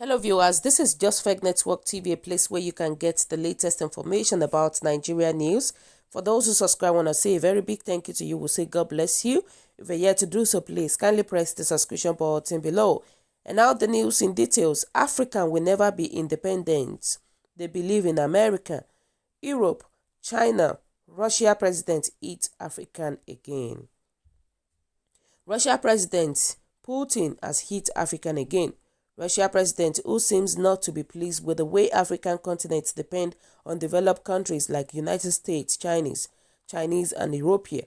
Hello viewers, this is Just Fake Network TV, a place where you can get the latest information about Nigeria news. For those who subscribe, I want to say a very big thank you to you. We'll say God bless you. If you're yet to do so, please kindly press the subscription button below. And now the news in details. Africa will never be independent. They believe in America, Europe, China. Russia president eat African again. Russia President Putin has hit African again. Russia president, who seems not to be pleased with the way African continents depend on developed countries like United States, Chinese and European.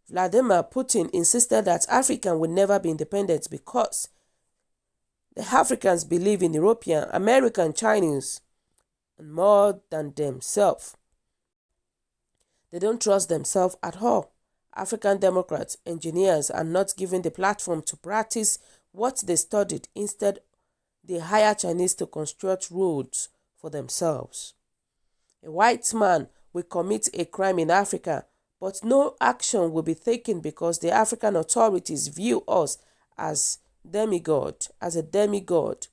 Vladimir Putin insisted that Africa will never be independent because the Africans believe in European, American, Chinese more than themselves. They don't trust themselves at all. African Democrats, engineers are not given the platform to practice what they studied. Instead, they hire Chinese to construct roads for themselves. A white man will commit a crime in Africa, but no action will be taken because the African authorities view us as a demigod.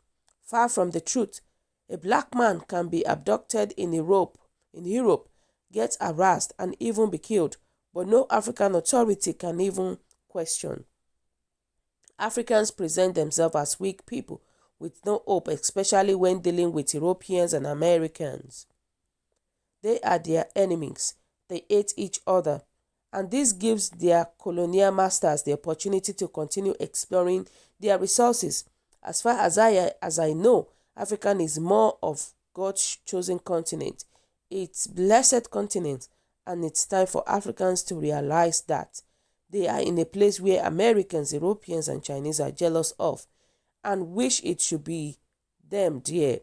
Far from the truth, a black man can be abducted in Europe, get harassed and even be killed, but no African authority can even question. Africans present themselves as weak people with no hope, especially when dealing with Europeans and Americans. They are their enemies. They hate each other. And this gives their colonial masters the opportunity to continue exploring their resources. As far as I know, Africa is more of God's chosen continent. It's blessed continent, and it's time for Africans to realize that they are in a place where Americans, Europeans, and Chinese are jealous of and wish it should be them there.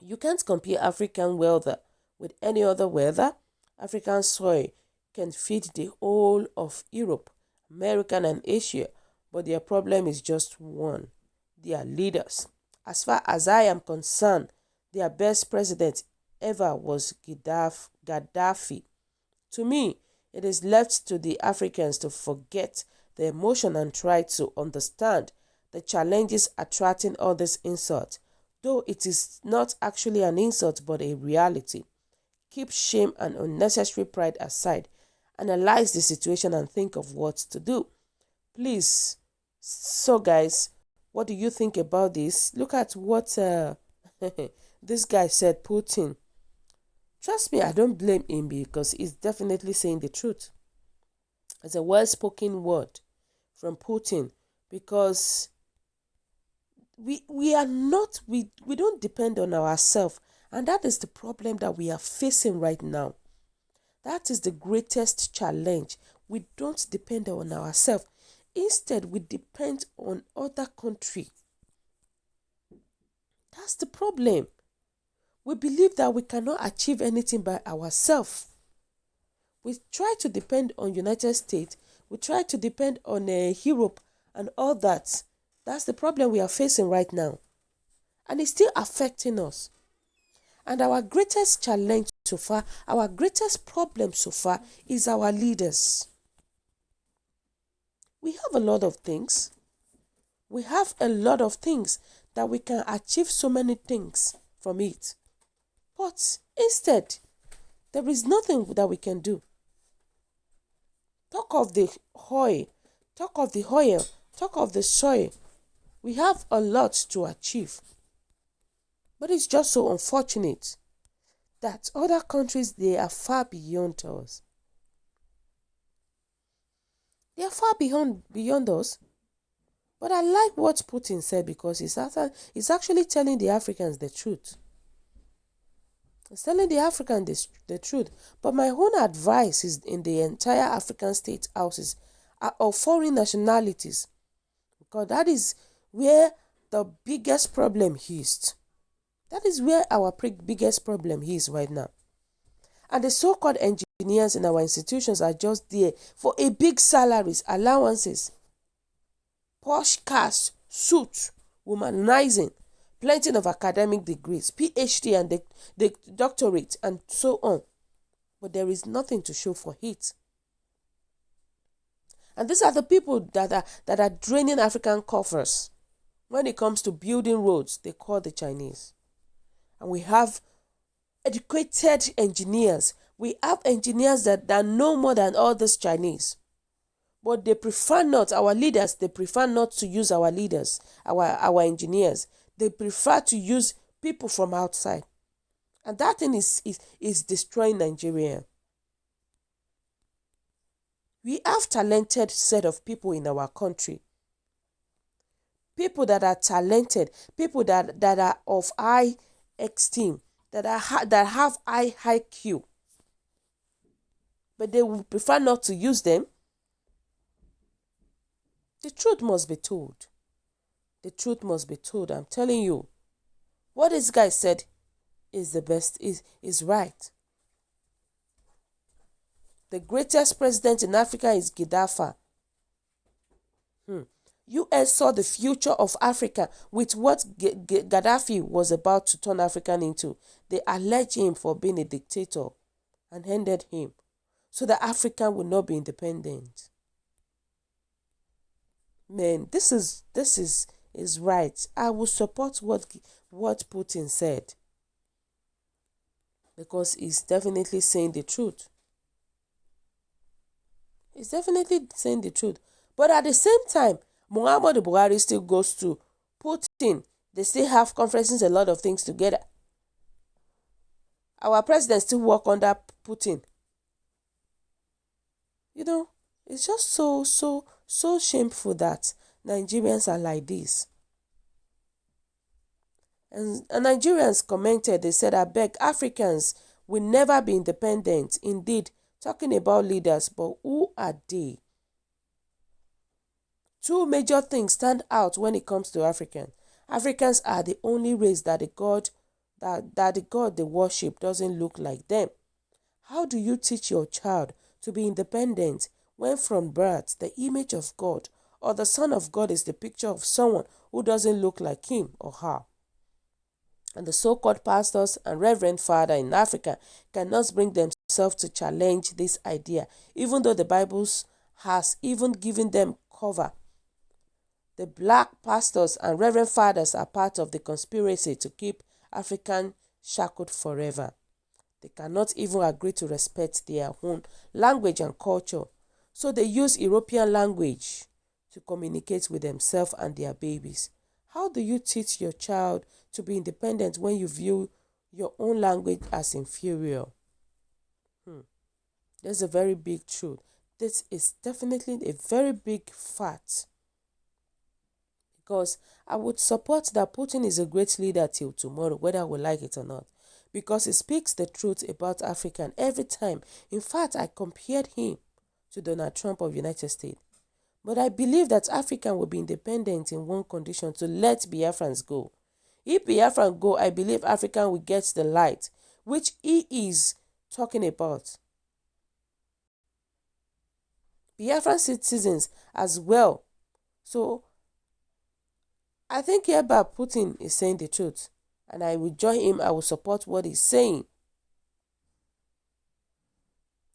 You can't compare African weather with any other weather. African soil can feed the whole of Europe, America, and Asia, but their problem is just one: their leaders. As far as I am concerned, their best president ever was Gaddafi. To me, it is left to the Africans to forget the emotion and try to understand the challenges attracting all this insult, though it is not actually an insult but a reality. Keep shame and unnecessary pride aside. Analyze the situation and think of what to do. Please. So guys, what do you think about this? Look at what this guy said, Putin. Trust me, I don't blame him because he's definitely saying the truth. It's a well-spoken word from Putin because we don't depend on ourselves, and that is the problem that we are facing right now. That is the greatest challenge. We don't depend on ourselves. Instead, we depend on other countries. That's the problem. We believe that we cannot achieve anything by ourselves. We try to depend on United States. We try to depend on Europe and all that. That's the problem we are facing right now. And it's still affecting us. And our greatest challenge so far, our greatest problem so far is our leaders. We have a lot of things. We have a lot of things that we can achieve so many things from it. But instead, there is nothing that we can do. Talk of the oil, talk of the soil. We have a lot to achieve. But it's just so unfortunate that other countries, they are far beyond us. They are far beyond us. But I like what Putin said because he's actually telling the Africans the truth. He's telling the Africans the truth. But my own advice is in the entire African state houses of foreign nationalities. Because that is where the biggest problem is. That is where our biggest problem is right now. And the so-called engineers in our institutions are just there for a big salaries, allowances, posh cars, suits, womanizing, plenty of academic degrees, PhD and the doctorate and so on. But there is nothing to show for it. And these are the people that are draining African coffers. When it comes to building roads, they call the Chinese. And we have educated engineers. We have engineers that know more than all these Chinese. But they prefer not, our leaders, they prefer not to use our leaders, our engineers. They prefer to use people from outside. And that thing is destroying Nigeria. We have talented set of people in our country. People that are talented, people that are of high esteem, that have high IQ. But they would prefer not to use them. The truth must be told. The truth must be told. I'm telling you, what this guy said is the best, is right. The greatest president in Africa is Gaddafi. US saw the future of Africa with what Gaddafi was about to turn Africa into. They alleged him for being a dictator and ended him so that Africa would not be independent. Man, this is right. I will support what Putin said, because he's definitely saying the truth. He's definitely saying the truth. But at the same time, Muhammadu Buhari still goes to Putin. They still have conferences, a lot of things together. Our president still work under Putin. You know, it's just so shameful that Nigerians are like this. And Nigerians commented, they said, I beg, Africans will never be independent. Indeed, talking about leaders, but who are they? Two major things stand out when it comes to Africans. Africans are the only race that the God they worship doesn't look like them. How do you teach your child to be independent when from birth the image of God or the Son of God is the picture of someone who doesn't look like him or her? And the so-called pastors and reverend father in Africa cannot bring themselves to challenge this idea, even though the Bible has even given them cover. The black pastors and reverend fathers are part of the conspiracy to keep African shackled forever. They cannot even agree to respect their own language and culture, so they use European language to communicate with themselves and their babies. How do you teach your child to be independent when you view your own language as inferior? That's a very big truth. This is definitely a very big fact. Because I would support that Putin is a great leader till tomorrow, whether we like it or not. Because he speaks the truth about Africa every time. In fact, I compared him to Donald Trump of the United States. But I believe that Africa will be independent in one condition: to let Biafrans go. If Biafrans go, I believe Africa will get the light, which he is talking about. Biafran citizens as well. So, I think hereby Putin is saying the truth, and I will join him. I will support what he's saying.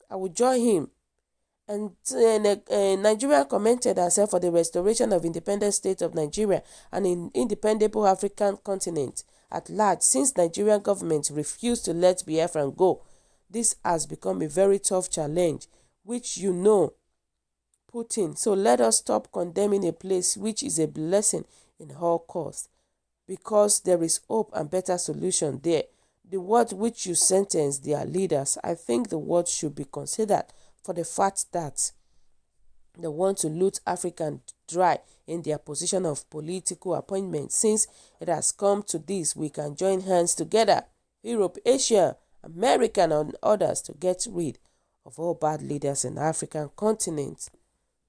I will join him. And Nigeria commented herself for the restoration of independent state of Nigeria and an independent African continent at large. Since Nigerian government refused to let Biafran go, this has become a very tough challenge, which you know, Putin. So let us stop condemning a place which is a blessing in all costs, because there is hope and better solution there. The word which you sentence their leaders, I think the word should be considered, for the fact that they want to loot African dry in their position of political appointment. Since it has come to this, we can join hands together, Europe, Asia, America and others, to get rid of all bad leaders in the African continent.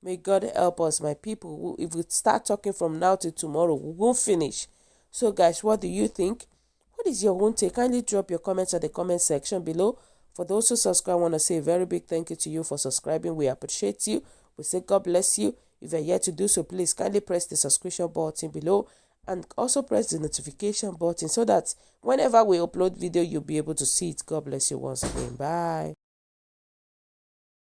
May God help us, my people. If we start talking from now till tomorrow, we won't finish. So guys, what do you think? What What is your own take? Kindly drop your comments at the comment section below. For those who subscribe, I want to say a very big thank you to you for subscribing. We appreciate you. We say God bless you. If you're yet to do so, please kindly press the subscription button below and also press the notification button so that whenever we upload video, you'll be able to see it. God bless you once again. Bye.